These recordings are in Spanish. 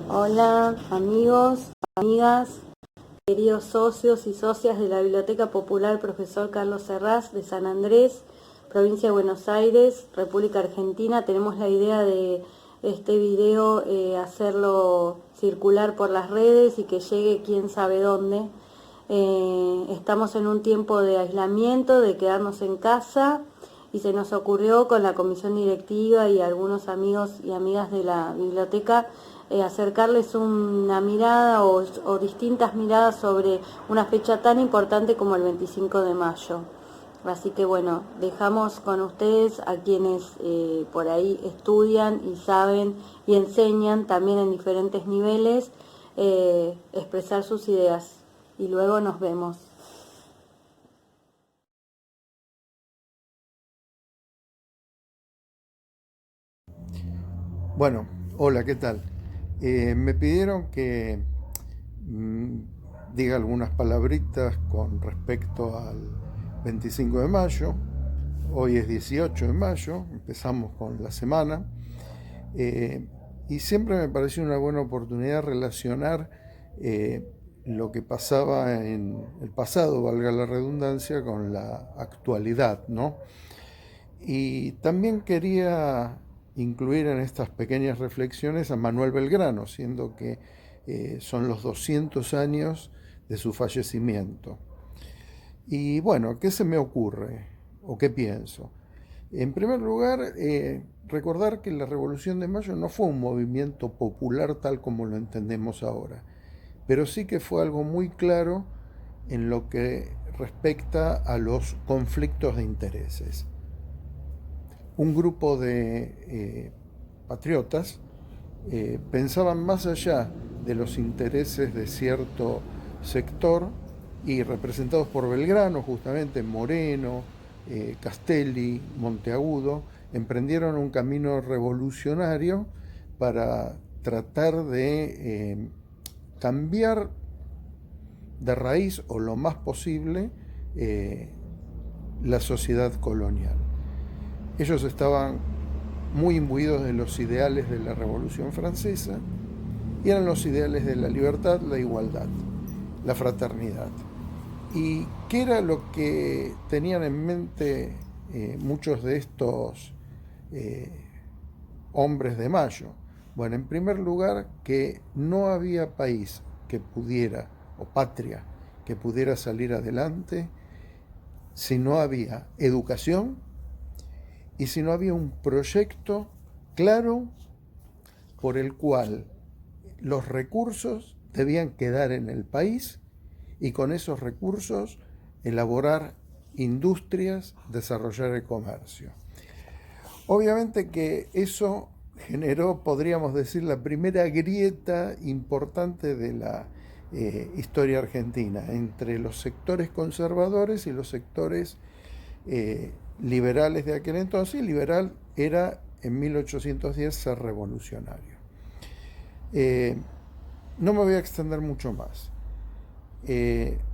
Hola amigos, amigas, queridos socios y socias de la Biblioteca Popular Profesor Carlos Herrás de San Andrés, provincia de Buenos Aires, República Argentina. Tenemos la idea de este video hacerlo circular por las redes y que llegue quién sabe dónde. Estamos en un tiempo de aislamiento, de quedarnos en casa, y se nos ocurrió con la comisión directiva y algunos amigos y amigas de la biblioteca acercarles una mirada o distintas miradas sobre una fecha tan importante como el 25 de mayo. Así que bueno, dejamos con ustedes a quienes por ahí estudian y saben y enseñan también en diferentes niveles expresar sus ideas. Y luego nos vemos. Bueno, hola, ¿qué tal? Me pidieron que mm, diga algunas palabritas con respecto al 25 de mayo. Hoy es 18 de mayo, empezamos con la semana. eh, y siempre me pareció una buena oportunidad relacionar lo que pasaba en el pasado, valga la redundancia, con la actualidad, ¿no? Y también quería incluir en estas pequeñas reflexiones a Manuel Belgrano, siendo que son los 200 años de su fallecimiento. Y bueno, ¿qué se me ocurre o qué pienso? En primer lugar, recordar que la Revolución de Mayo no fue un movimiento popular tal como lo entendemos ahora, pero sí que fue algo muy claro en lo que respecta a los conflictos de intereses. Un grupo de patriotas pensaban más allá de los intereses de cierto sector y representados por Belgrano, justamente Moreno, Castelli, Monteagudo, emprendieron un camino revolucionario para tratar de cambiar de raíz o lo más posible la sociedad colonial. Ellos estaban muy imbuidos de los ideales de la Revolución Francesa y eran los ideales de la libertad, la igualdad, la fraternidad. ¿Y qué era lo que tenían en mente muchos de estos eh, hombres de Mayo? Bueno, en primer lugar, que no había país que pudiera, o patria, que pudiera salir adelante si no había educación y si no había un proyecto claro por el cual los recursos debían quedar en el país y con esos recursos elaborar industrias, desarrollar el comercio. Obviamente que eso generó, podríamos decir, la primera grieta importante de la historia argentina entre los sectores conservadores y los sectores liberales de aquel entonces. Y liberal era en 1810 ser revolucionario. Eh, no me voy a extender mucho más.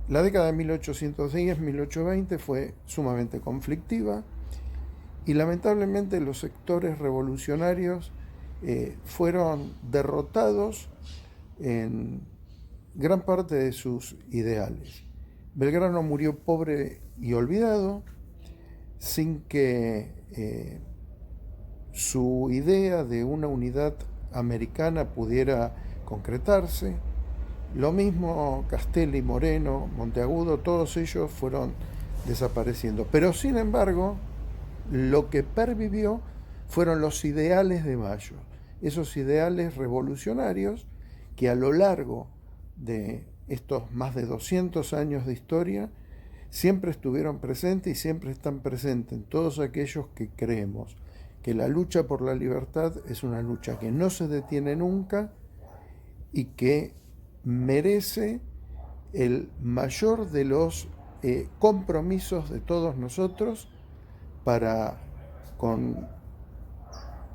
La década de 1810-1820 fue sumamente conflictiva y lamentablemente los sectores revolucionarios fueron derrotados en gran parte de sus ideales. Belgrano murió pobre y olvidado, sin que su idea de una unidad americana pudiera concretarse. Lo mismo Castelli, Moreno, Monteagudo, todos ellos fueron desapareciendo. Pero sin embargo, lo que pervivió fueron los ideales de Mayo, esos ideales revolucionarios que a lo largo de estos más de 200 años de historia siempre estuvieron presentes y siempre están presentes en todos aquellos que creemos que la lucha por la libertad es una lucha que no se detiene nunca y que merece el mayor de los compromisos de todos nosotros para con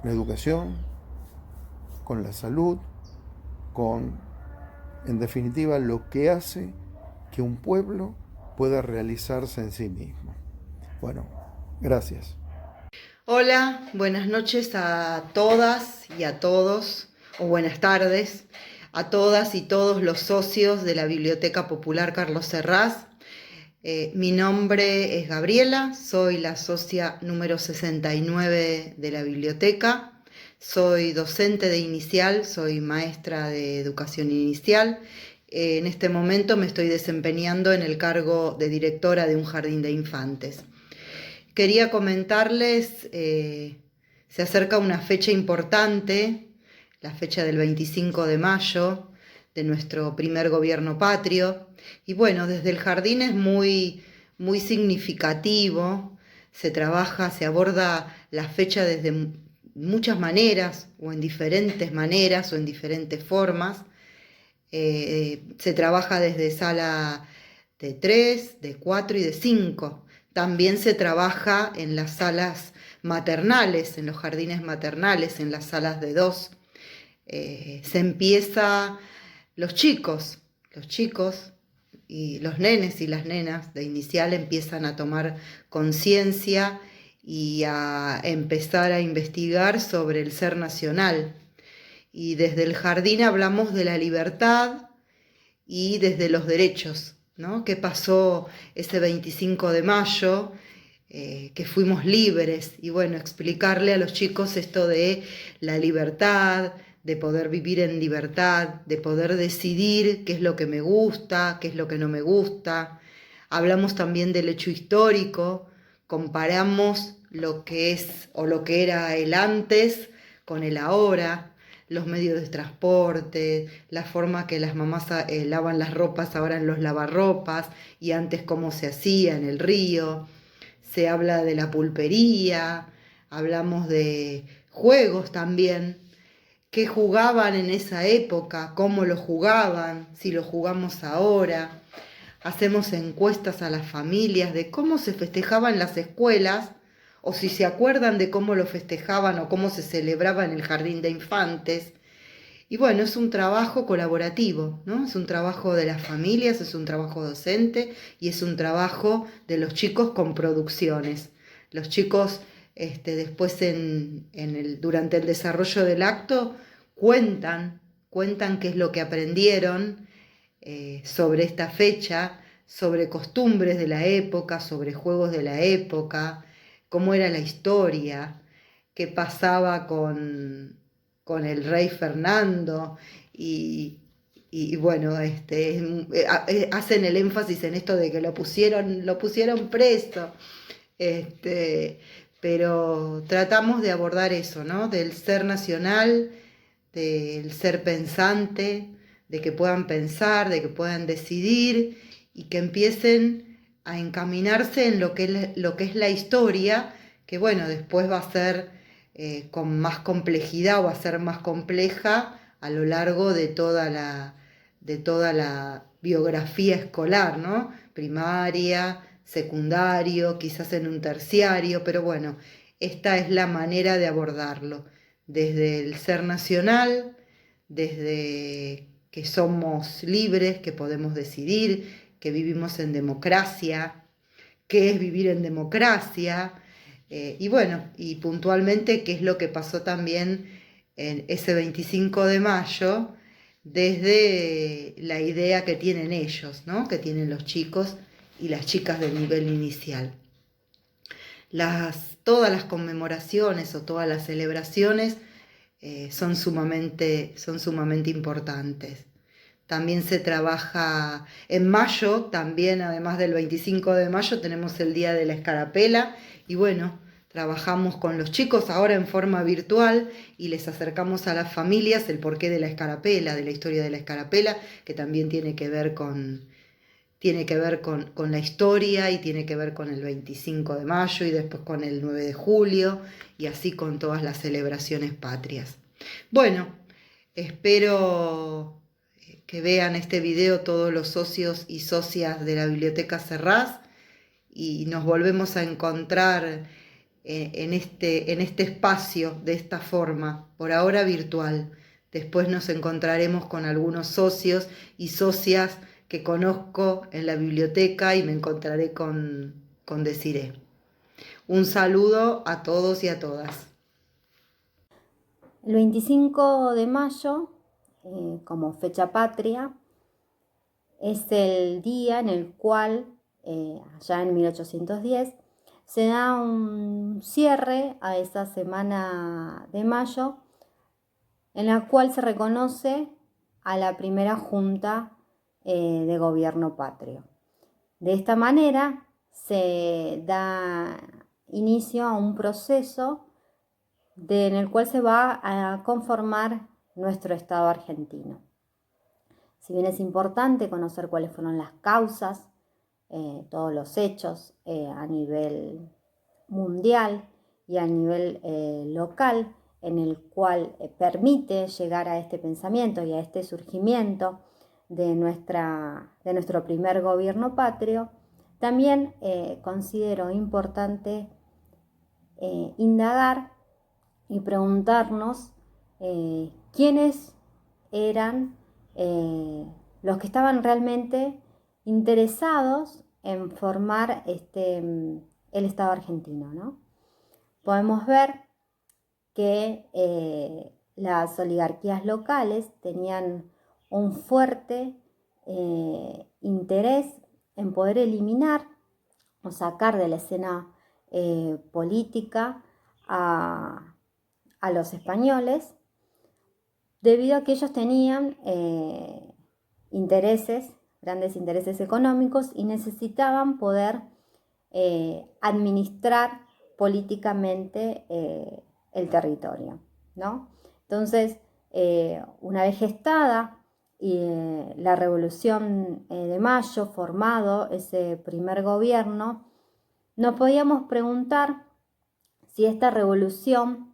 la educación, con la salud, con, en definitiva, lo que hace que un pueblo pueda realizarse en sí mismo. Bueno, gracias. Hola, buenas noches a todas y a todos. o buenas tardes a todas y todos los socios de la Biblioteca Popular Carlos Serraz. Mi nombre es Gabriela, soy la socia número 69 de la biblioteca, soy docente de inicial, soy maestra de educación inicial. En este momento me estoy desempeñando en el cargo de directora de un jardín de infantes. Quería comentarles, se acerca una fecha importante, la fecha del 25 de mayo, de nuestro primer gobierno patrio. Y bueno, desde el jardín es muy significativo, se trabaja, se aborda la fecha desde muchas maneras, o en diferentes maneras, o en diferentes formas. Se trabaja desde sala de 3, de 4 y de 5. También se trabaja en las salas maternales, en los jardines maternales, en las salas de 2. Se empieza, los chicos y los nenes y las nenas de inicial empiezan a tomar conciencia y a empezar a investigar sobre el ser nacional. Y desde el jardín hablamos de la libertad y desde los derechos, ¿no? ¿Qué pasó ese 25 de mayo? Que fuimos libres. Y bueno, explicarle a los chicos esto de la libertad, de poder vivir en libertad, de poder decidir qué es lo que me gusta, qué es lo que no me gusta. Hablamos también del hecho histórico, comparamos lo que es o lo que era el antes con el ahora, los medios de transporte, la forma que las mamás lavan las ropas ahora en los lavarropas y antes cómo se hacía en el río. Se habla de la pulpería, hablamos de juegos también, qué jugaban en esa época, cómo lo jugaban, si lo jugamos ahora. Hacemos encuestas a las familias de cómo se festejaba en las escuelas, o si se acuerdan de cómo lo festejaban o cómo se celebraba en el jardín de infantes. Y bueno, es un trabajo colaborativo, ¿no? Es un trabajo de las familias, es un trabajo docente y es un trabajo de los chicos con producciones. Los chicos después durante el desarrollo del acto cuentan qué es lo que aprendieron sobre esta fecha, sobre costumbres de la época, sobre juegos de la época, cómo era la historia, qué pasaba con el rey Fernando y bueno, hacen el énfasis en esto de que lo pusieron preso, pero tratamos de abordar eso, ¿no? Del ser nacional, del ser pensante, de que puedan pensar, de que puedan decidir y que empiecen a encaminarse en lo que es la historia, que bueno, después va a ser con más complejidad o va a ser más compleja a lo largo de toda la biografía escolar, ¿no? Primaria, secundario, quizás en un terciario, pero bueno, esta es la manera de abordarlo, desde el ser nacional, desde que somos libres, que podemos decidir, que vivimos en democracia, qué es vivir en democracia, y bueno, y puntualmente qué es lo que pasó también en ese 25 de mayo, desde la idea que tienen ellos, ¿no? Que tienen los chicos y las chicas del nivel inicial. Todas las conmemoraciones o todas las celebraciones son sumamente importantes. También se trabaja en mayo, también además del 25 de mayo tenemos el Día de la Escarapela y bueno, trabajamos con los chicos ahora en forma virtual y les acercamos a las familias el porqué de la escarapela, de la historia de la escarapela, que también tiene que ver con la historia y tiene que ver con el 25 de mayo y después con el 9 de julio y así con todas las celebraciones patrias. Bueno, espero que vean este video todos los socios y socias de la Biblioteca Serraz y nos volvemos a encontrar en este espacio de esta forma, por ahora virtual. Después nos encontraremos con algunos socios y socias que conozco en la biblioteca y me encontraré con Desiree. Un saludo a todos y a todas. El 25 de mayo, como fecha patria, es el día en el cual, allá en 1810, se da un cierre a esa semana de mayo, en la cual se reconoce a la primera junta de gobierno patrio. De esta manera se da inicio a un proceso en el cual se va a conformar nuestro Estado argentino. Si bien es importante conocer cuáles fueron las causas, todos los hechos a nivel mundial y a nivel local, en el cual permite llegar a este pensamiento y a este surgimiento de nuestro primer gobierno patrio, también considero importante indagar y preguntarnos quiénes eran los que estaban realmente interesados en formar el Estado argentino, ¿no? Podemos ver que las oligarquías locales tenían un fuerte interés en poder eliminar o sacar de la escena política a los españoles, debido a que ellos tenían grandes intereses económicos, y necesitaban poder administrar políticamente el territorio, ¿no? Entonces, una vez gestada la Revolución de Mayo, formado ese primer gobierno, nos podíamos preguntar si esta revolución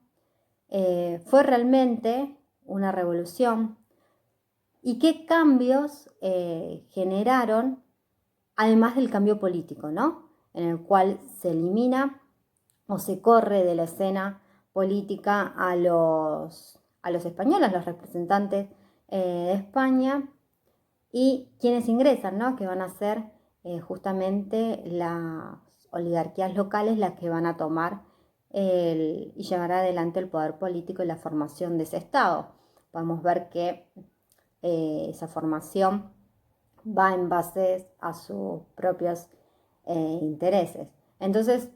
fue realmente una revolución y qué cambios generaron, además del cambio político, ¿no? En el cual se elimina o se corre de la escena política a los españoles, a los representantes de España, y quienes ingresan, ¿no? Que van a ser justamente las oligarquías locales las que van a tomar y llevar adelante el poder político y la formación de ese Estado. Podemos ver que esa formación va en base a sus propios intereses. Entonces,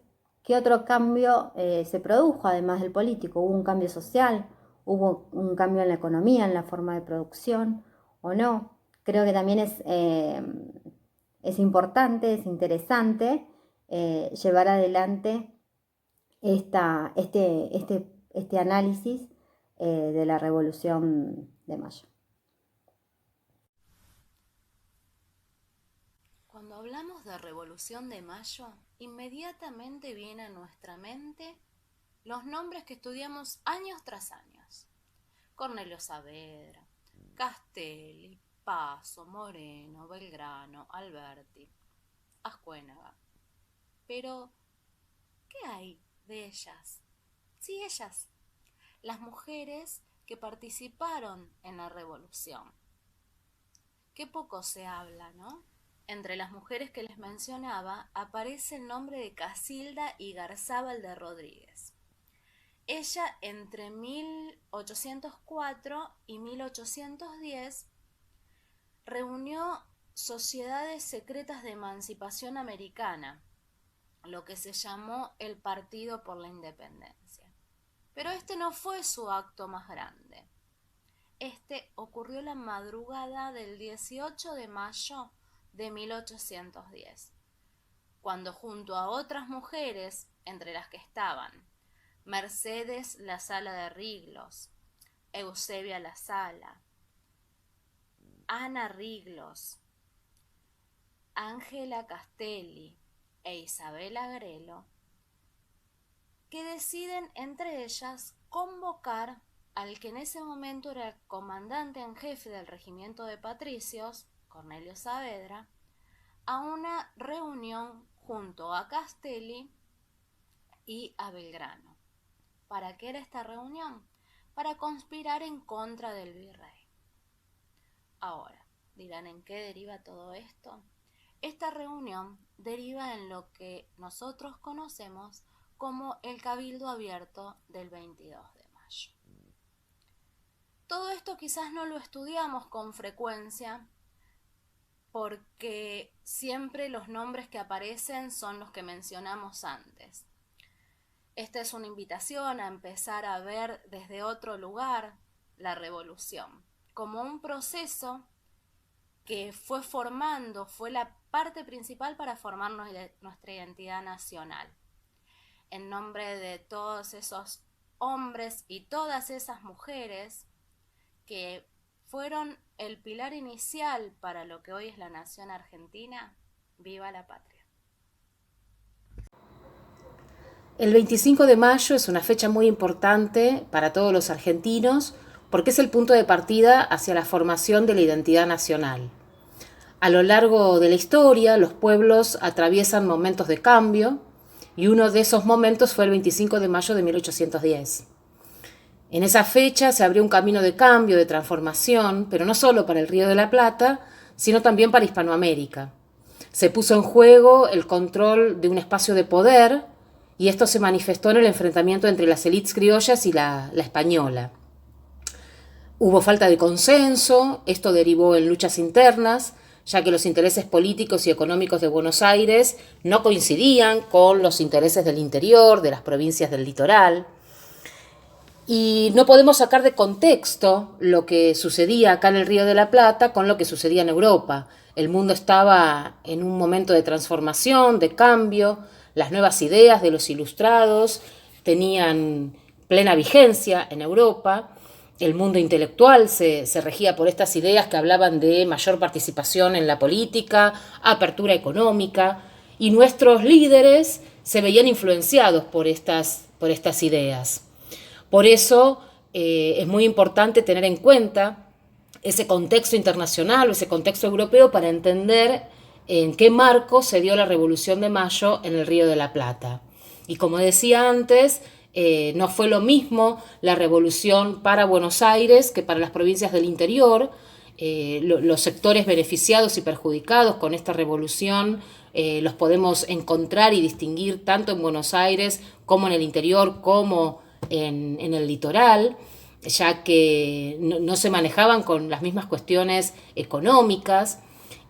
¿qué otro cambio se produjo además del político? ¿Hubo un cambio social? ¿Hubo un cambio en la economía, en la forma de producción o no? Creo que también es importante, es interesante llevar adelante este análisis de la Revolución de Mayo. Cuando hablamos de Revolución de Mayo, inmediatamente viene a nuestra mente los nombres que estudiamos años tras años: Cornelio Saavedra, Castelli, Paso, Moreno, Belgrano, Alberti, Ascuénaga. Pero, ¿qué hay de ellas? Sí, ellas, las mujeres que participaron en la revolución. Qué poco se habla, ¿no? Entre las mujeres que les mencionaba aparece el nombre de Casilda Igarzábal de Rodríguez. Ella, entre 1804 y 1810, reunió sociedades secretas de emancipación americana, lo que se llamó el Partido por la Independencia. Pero este no fue su acto más grande. Este ocurrió la madrugada del 18 de mayo de 1810, cuando junto a otras mujeres, entre las que estaban Mercedes La Sala de Riglos, Eusebia La Sala, Ana Riglos, Ángela Castelli e Isabel Agrelo, que deciden entre ellas convocar al que en ese momento era el comandante en jefe del regimiento de patricios, Cornelio Saavedra, a una reunión junto a Castelli y a Belgrano. ¿Para qué era esta reunión? Para conspirar en contra del virrey. Ahora, dirán, ¿en qué deriva todo esto? Esta reunión deriva en lo que nosotros conocemos como el Cabildo Abierto del 22 de mayo. Todo esto quizás no lo estudiamos con frecuencia porque siempre los nombres que aparecen son los que mencionamos antes. Esta es una invitación a empezar a ver desde otro lugar la revolución, como un proceso que fue la parte principal para formar nuestra identidad nacional. En nombre de todos esos hombres y todas esas mujeres que fueron el pilar inicial para lo que hoy es la nación argentina, ¡viva la patria! El 25 de mayo es una fecha muy importante para todos los argentinos porque es el punto de partida hacia la formación de la identidad nacional. A lo largo de la historia, los pueblos atraviesan momentos de cambio y uno de esos momentos fue el 25 de mayo de 1810. En esa fecha se abrió un camino de cambio, de transformación, pero no solo para el Río de la Plata, sino también para Hispanoamérica. Se puso en juego el control de un espacio de poder y esto se manifestó en el enfrentamiento entre las élites criollas y la española. Hubo falta de consenso, esto derivó en luchas internas, ya que los intereses políticos y económicos de Buenos Aires no coincidían con los intereses del interior, de las provincias del litoral. Y no podemos sacar de contexto lo que sucedía acá en el Río de la Plata con lo que sucedía en Europa. El mundo estaba en un momento de transformación, de cambio, las nuevas ideas de los ilustrados tenían plena vigencia en Europa. El mundo intelectual se regía por estas ideas que hablaban de mayor participación en la política, apertura económica, y nuestros líderes se veían influenciados por estas ideas. Por eso es muy importante tener en cuenta ese contexto internacional o ese contexto europeo para entender en qué marco se dio la Revolución de Mayo en el Río de la Plata. Y como decía antes, no fue lo mismo la revolución para Buenos Aires que para las provincias del interior. Los sectores beneficiados y perjudicados con esta revolución los podemos encontrar y distinguir tanto en Buenos Aires como en el interior, como en el litoral, ya que no se manejaban con las mismas cuestiones económicas.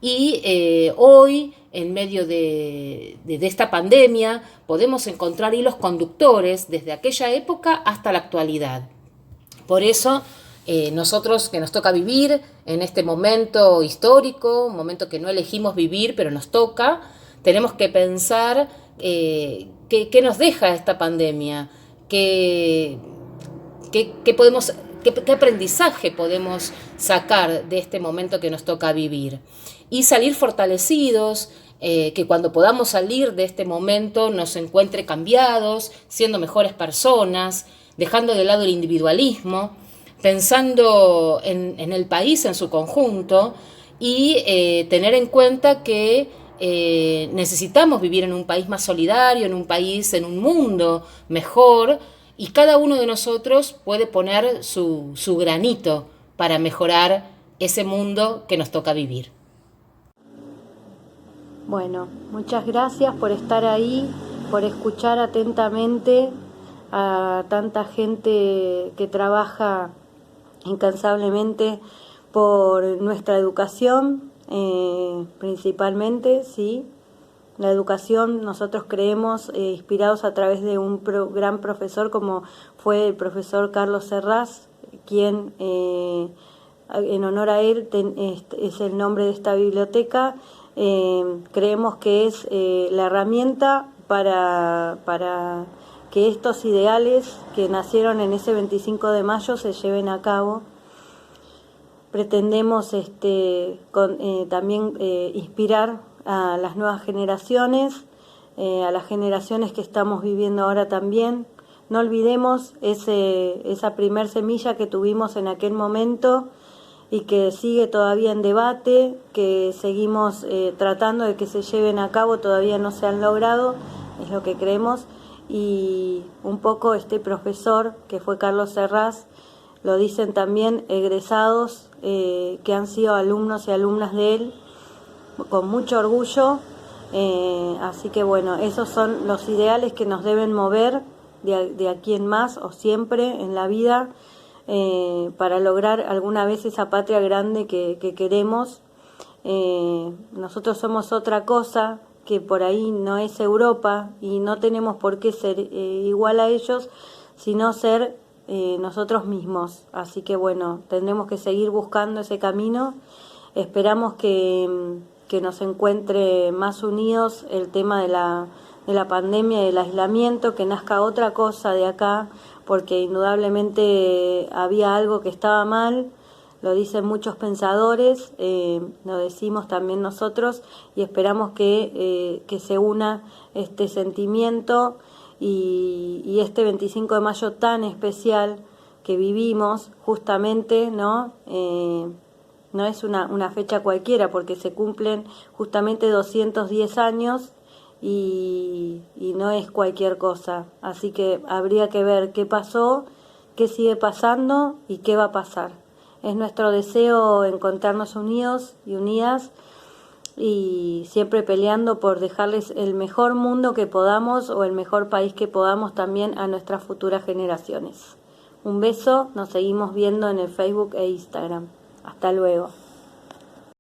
Y hoy, en medio de esta pandemia, podemos encontrar hilos conductores desde aquella época hasta la actualidad. Por eso, nosotros que nos toca vivir en este momento histórico, un momento que no elegimos vivir, pero nos toca, tenemos que pensar qué nos deja esta pandemia, qué aprendizaje podemos sacar de este momento que nos toca vivir. Y salir fortalecidos, que cuando podamos salir de este momento nos encuentre cambiados, siendo mejores personas, dejando de lado el individualismo, pensando en el país en su conjunto y tener en cuenta que necesitamos vivir en un país más solidario, en un país, en un mundo mejor, y cada uno de nosotros puede poner su granito para mejorar ese mundo que nos toca vivir. Bueno, muchas gracias por estar ahí, por escuchar atentamente a tanta gente que trabaja incansablemente por nuestra educación, principalmente, sí. La educación, nosotros creemos, inspirados a través de un gran profesor como fue el profesor Carlos Serraz, quien en honor a él es el nombre de esta biblioteca. Creemos que es la herramienta para que estos ideales que nacieron en ese 25 de mayo se lleven a cabo. Pretendemos también inspirar a las nuevas generaciones, a las generaciones que estamos viviendo ahora también. No olvidemos esa primer semilla que tuvimos en aquel momento y que sigue todavía en debate, que seguimos tratando de que se lleven a cabo, todavía no se han logrado, es lo que creemos. Y un poco este profesor, que fue Carlos Serraz, lo dicen también egresados que han sido alumnos y alumnas de él, con mucho orgullo. Así que bueno, esos son los ideales que nos deben mover de aquí en más o siempre en la vida. para lograr alguna vez esa patria grande que queremos. Nosotros somos otra cosa que por ahí no es Europa y no tenemos por qué ser igual a ellos, sino ser nosotros mismos. Así que bueno, tendremos que seguir buscando ese camino. Esperamos que nos encuentre más unidos el tema de la pandemia y del aislamiento, que nazca otra cosa de acá, porque indudablemente había algo que estaba mal, lo dicen muchos pensadores, lo decimos también nosotros, y esperamos que se una este sentimiento y este 25 de mayo tan especial que vivimos justamente, ¿no? No es una fecha cualquiera, porque se cumplen justamente 210 años y no es cualquier cosa. Así que habría que ver qué pasó, qué sigue pasando y qué va a pasar. Es nuestro deseo encontrarnos unidos y unidas y siempre peleando por dejarles el mejor mundo que podamos o el mejor país que podamos también a nuestras futuras generaciones. Un beso, nos seguimos viendo en el Facebook e Instagram. Hasta luego.